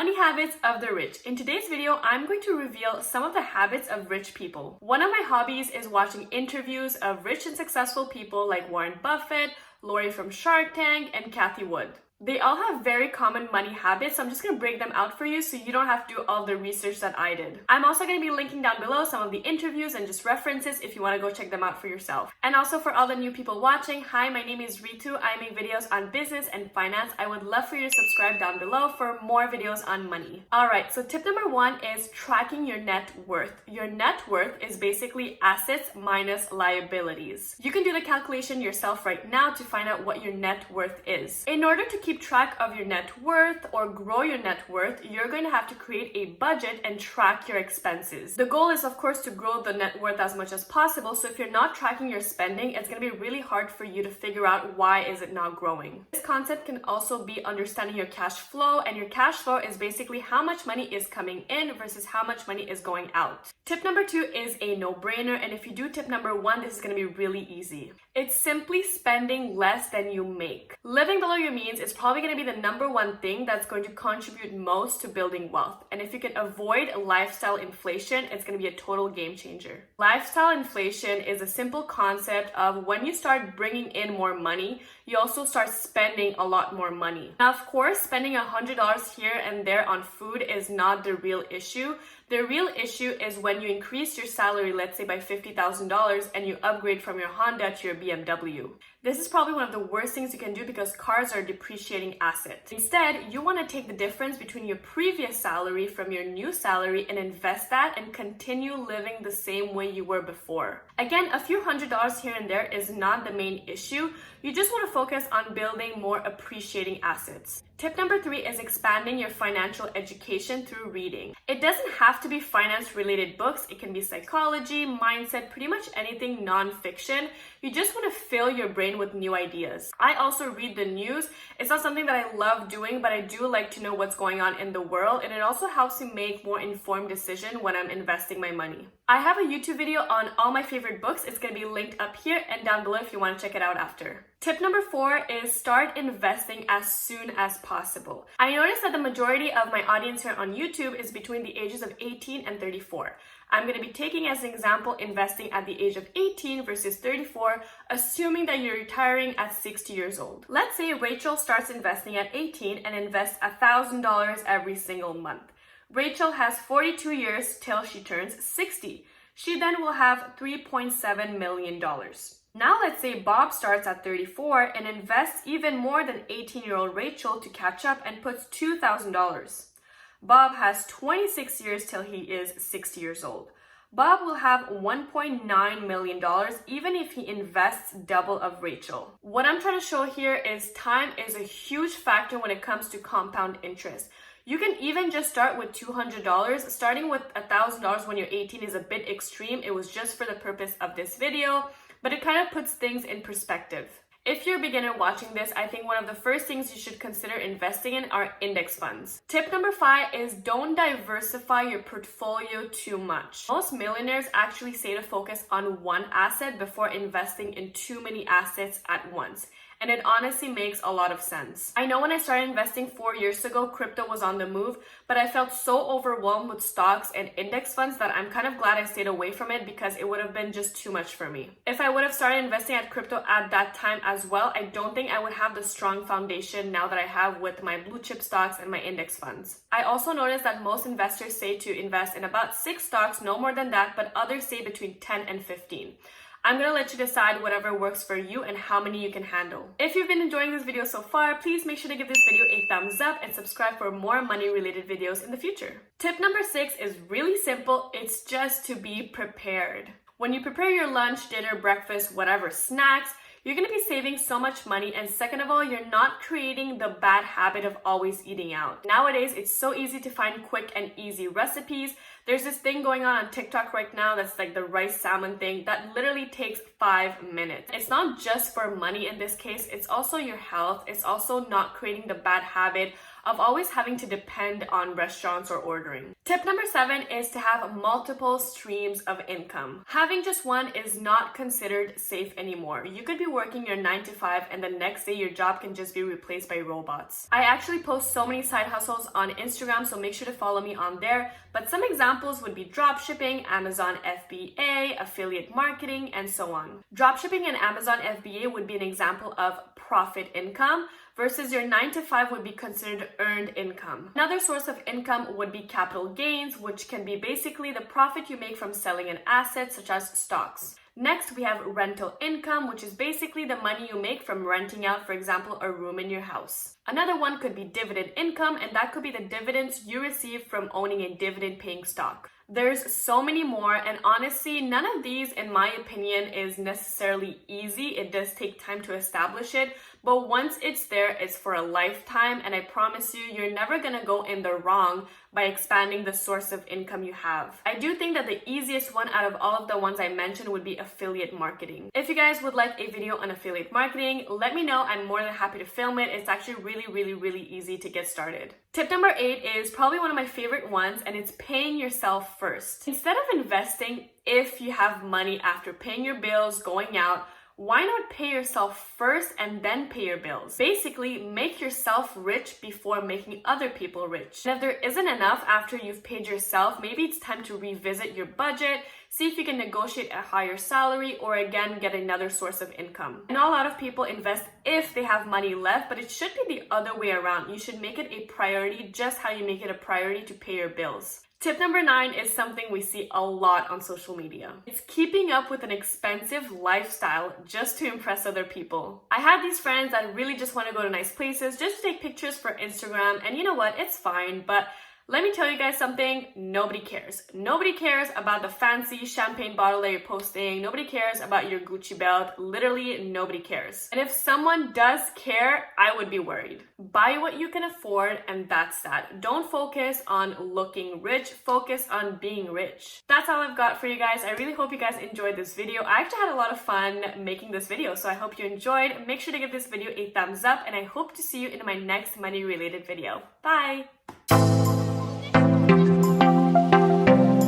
Money habits of the rich. In today's video, I'm going to reveal some of the habits of rich people. One of my hobbies is watching interviews of rich and successful people like Warren Buffett, Lori from Shark Tank, and Kathy Wood. They all have very common money habits, so I'm just going to break them out for you so you don't have to do all the research that I did. I'm also going to be linking down below some of the interviews and just references if you want to go check them out for yourself. And also for all the new people watching, hi, my name is Reetu. I make videos on business and finance. I would love for you to subscribe down below for more videos on money. Alright, so tip number one is tracking your net worth. Your net worth is basically assets minus liabilities. You can do the calculation yourself right now to find out what your net worth is. In order to keep track of your net worth or grow your net worth, you're going to have to create a budget and track your expenses. The goal is, of course, to grow the net worth as much as possible. So if you're not tracking your spending, it's going to be really hard for you to figure out why is it not growing. This concept can also be understanding your cash flow, and your cash flow is basically how much money is coming in versus how much money is going out. Tip number two is a no-brainer, and if you do tip number one, this is going to be really easy. It's simply spending less than you make. Living below your means is probably going to be the number one thing that's going to contribute most to building wealth. And if you can avoid lifestyle inflation, it's going to be a total game changer. Lifestyle inflation is a simple concept of when you start bringing in more money, you also start spending a lot more money. Now, of course, spending $100 here and there on food is not the real issue. The real issue is when you increase your salary, let's say by $50,000, and you upgrade from your Honda to your BMW. This is probably one of the worst things you can do because cars are a depreciating asset. Instead, you want to take the difference between your previous salary from your new salary and invest that and continue living the same way you were before. Again, a few $100s here and there is not the main issue. You just want to focus on building more appreciating assets. Tip number three is expanding your financial education through reading. It doesn't have to be finance-related books. It can be psychology, mindset, pretty much anything non-fiction. You just want to fill your brain with new ideas. I also read the news. It's not something that I love doing, but I do like to know what's going on in the world, and it also helps me make more informed decisions when I'm investing my money. I have a YouTube video on all my favorite books. It's going to be linked up here and down below if you want to check it out after. Tip number four is start investing as soon as possible. I noticed that the majority of my audience here on YouTube is between the ages of 18 and 34. I'm going to be taking as an example investing at the age of 18 versus 34, assuming that you're retiring at 60 years old. Let's say Rachel starts investing at 18 and invests $1,000 every single month. Rachel has 42 years till she turns 60. She then will have $3.7 million. Now let's say Bob starts at 34 and invests even more than 18-year-old Rachel to catch up and puts $2,000. Bob has 26 years till he is 60 years old. Bob will have $1.9 million even if he invests double of Rachel. What I'm trying to show here is time is a huge factor when it comes to compound interest. You can even just start with $200. Starting with $1,000 when you're 18 is a bit extreme. It was just for the purpose of this video, but it kind of puts things in perspective. If you're a beginner watching this, I think one of the first things you should consider investing in are index funds. Tip number five is don't diversify your portfolio too much. Most millionaires actually say to focus on one asset before investing in too many assets at once. And it honestly makes a lot of sense. I know when I started investing 4 years ago, crypto was on the move, but I felt so overwhelmed with stocks and index funds that I'm kind of glad I stayed away from it because it would have been just too much for me. If I would have started investing at crypto at that time as well, I don't think I would have the strong foundation now that I have with my blue chip stocks and my index funds. I also noticed that most investors say to invest in about 6 stocks, no more than that, but others say between 10 and 15. I'm going to let you decide whatever works for you and how many you can handle. If you've been enjoying this video so far, please make sure to give this video a thumbs up and subscribe for more money related videos in the future. Tip number 6 is really simple. It's just to be prepared. When you prepare your lunch, dinner, breakfast, whatever snacks, you're going to be saving so much money, and second of all, you're not creating the bad habit of always eating out. Nowadays, it's so easy to find quick and easy recipes. There's this thing going on TikTok right now that's like the rice salmon thing that literally takes 5 minutes. It's not just for money in this case, it's also your health. It's also not creating the bad habit of always having to depend on restaurants or ordering. Tip number 7 is to have multiple streams of income. Having just one is not considered safe anymore. You could be working your 9 to 5 and the next day your job can just be replaced by robots. I actually post so many side hustles on Instagram, so make sure to follow me on there. But some examples would be dropshipping, Amazon FBA, affiliate marketing, and so on. Dropshipping and Amazon FBA would be an example of profit income, versus your 9 to 5 would be considered earned income. Another source of income would be capital gains, which can be basically the profit you make from selling an asset such as stocks. Next, we have rental income, which is basically the money you make from renting out, for example, a room in your house. Another one could be dividend income, and that could be the dividends you receive from owning a dividend-paying stock. There's so many more, and honestly, none of these, in my opinion, is necessarily easy. It does take time to establish it, but once it's there, it's for a lifetime, and I promise you, you're never gonna go in the wrong by expanding the source of income you have. I do think that the easiest one out of all of the ones I mentioned would be affiliate marketing. If you guys would like a video on affiliate marketing, let me know. I'm more than happy to film it. It's actually really easy to get started. Tip number 8 is probably one of my favorite ones, and it's paying yourself first. Instead of investing, if you have money after paying your bills, going out, why not pay yourself first and then pay your bills? Basically, make yourself rich before making other people rich. And if there isn't enough after you've paid yourself, maybe it's time to revisit your budget, see if you can negotiate a higher salary, or again, get another source of income. I know a lot of people invest if they have money left, but it should be the other way around. You should make it a priority, just how you make it a priority to pay your bills. Tip number 9 is something we see a lot on social media. It's keeping up with an expensive lifestyle just to impress other people. I have these friends that really just want to go to nice places just to take pictures for Instagram, and you know what? It's fine, but let me tell you guys something, nobody cares. Nobody cares about the fancy champagne bottle that you're posting. Nobody cares about your Gucci belt. Literally, nobody cares. And if someone does care, I would be worried. Buy what you can afford, and that's that. Don't focus on looking rich, focus on being rich. That's all I've got for you guys. I really hope you guys enjoyed this video. I actually had a lot of fun making this video, so I hope you enjoyed. Make sure to give this video a thumbs up, and I hope to see you in my next money-related video. Bye!